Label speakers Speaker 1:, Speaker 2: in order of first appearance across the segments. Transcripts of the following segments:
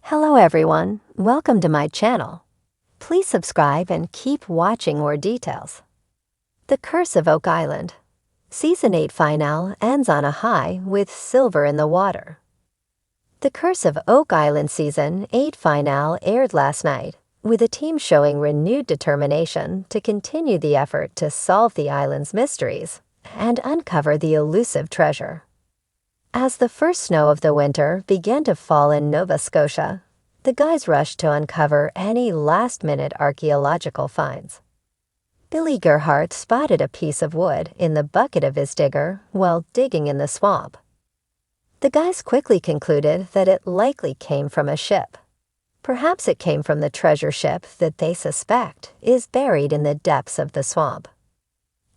Speaker 1: Hello everyone, welcome to my channel. Please subscribe and keep watching more details. The Curse of Oak Island. Season 8 finale ends on a high with silver in the water. The Curse of Oak Island Season 8 finale aired last night, with the team showing renewed determination to continue the effort to solve the island's mysteries and uncover the elusive treasure. As the first snow of the winter began to fall in Nova Scotia, the guys rushed to uncover any last-minute archaeological finds. Billy Gerhardt spotted a piece of wood in the bucket of his digger while digging in the swamp. The guys quickly concluded that it likely came from a ship. Perhaps it came from the treasure ship that they suspect is buried in the depths of the swamp.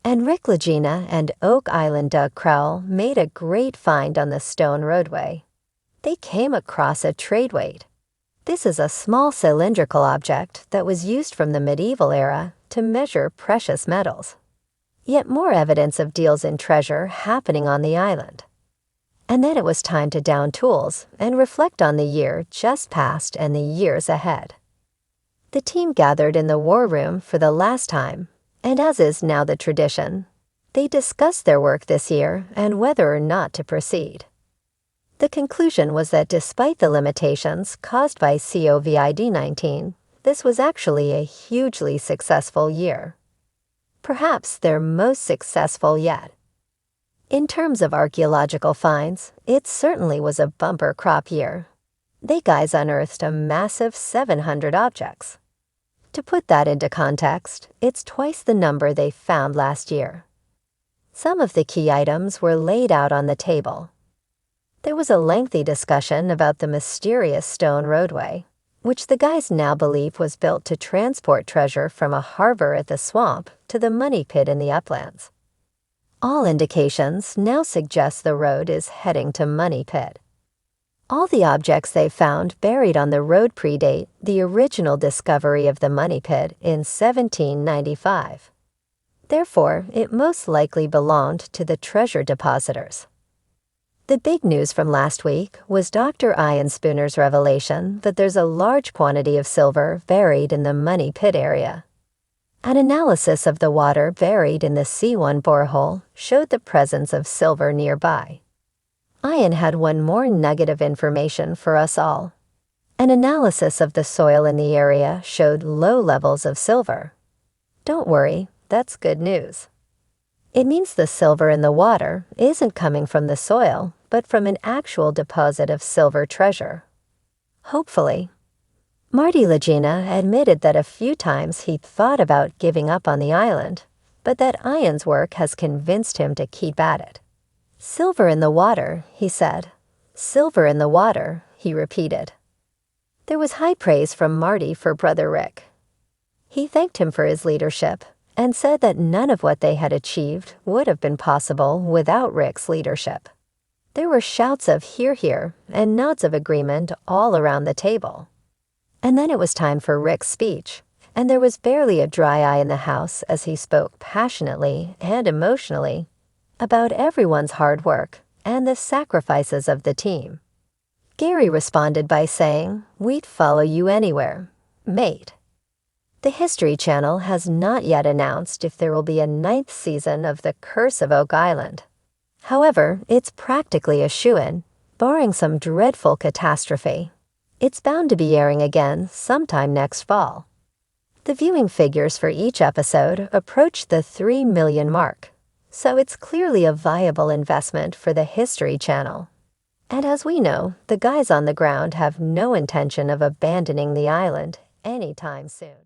Speaker 1: And Rick Lagina and Oak Island Doug Crowell made a great find on the stone roadway. They came across a trade weight. This is a small cylindrical object that was used from the medieval era to measure precious metals. Yet more evidence of deals in treasure happening on the island. And then it was time to down tools and reflect on the year just past and the years ahead. The team gathered in the war room for the last time, and as is now the tradition, they discussed their work this year and whether or not to proceed. The conclusion was that despite the limitations caused by COVID-19, this was actually a hugely successful year. Perhaps their most successful yet. In terms of archaeological finds, it certainly was a bumper crop year. They guys unearthed a massive 700 objects. To put that into context, it's twice the number they found last year. Some of the key items were laid out on the table. There was a lengthy discussion about the mysterious stone roadway, which the guys now believe was built to transport treasure from a harbor at the swamp to the money pit in the uplands. All indications now suggest the road is heading to Money Pit. All the objects they found buried on the road predate the original discovery of the money pit in 1795. Therefore, it most likely belonged to the treasure depositors. The big news from last week was Dr. Ian Spooner's revelation that there's a large quantity of silver buried in the money pit area. An analysis of the water buried in the C1 borehole showed the presence of silver nearby. Ian had one more nugget of information for us all. An analysis of the soil in the area showed low levels of silver. Don't worry, that's good news. It means the silver in the water isn't coming from the soil, but from an actual deposit of silver treasure. Hopefully. Marty Lagina admitted that a few times he'd thought about giving up on the island, but that Ian's work has convinced him to keep at it. Silver in the water, he said. Silver in the water, he repeated. There was high praise from Marty for Brother Rick. He thanked him for his leadership and said that none of what they had achieved would have been possible without Rick's leadership. There were shouts of hear hear and nods of agreement all around the table. And then it was time for Rick's speech, and there was barely a dry eye in the house as he spoke passionately and emotionally about everyone's hard work and the sacrifices of the team. Gary responded by saying, "We'd follow you anywhere, mate." The History Channel has not yet announced if there will be a 9th season of The Curse of Oak Island. However, it's practically a shoo-in, barring some dreadful catastrophe. It's bound to be airing again sometime next fall. The viewing figures for each episode approach the 3 million mark. So it's clearly a viable investment for the History Channel. And as we know, the guys on the ground have no intention of abandoning the island anytime soon.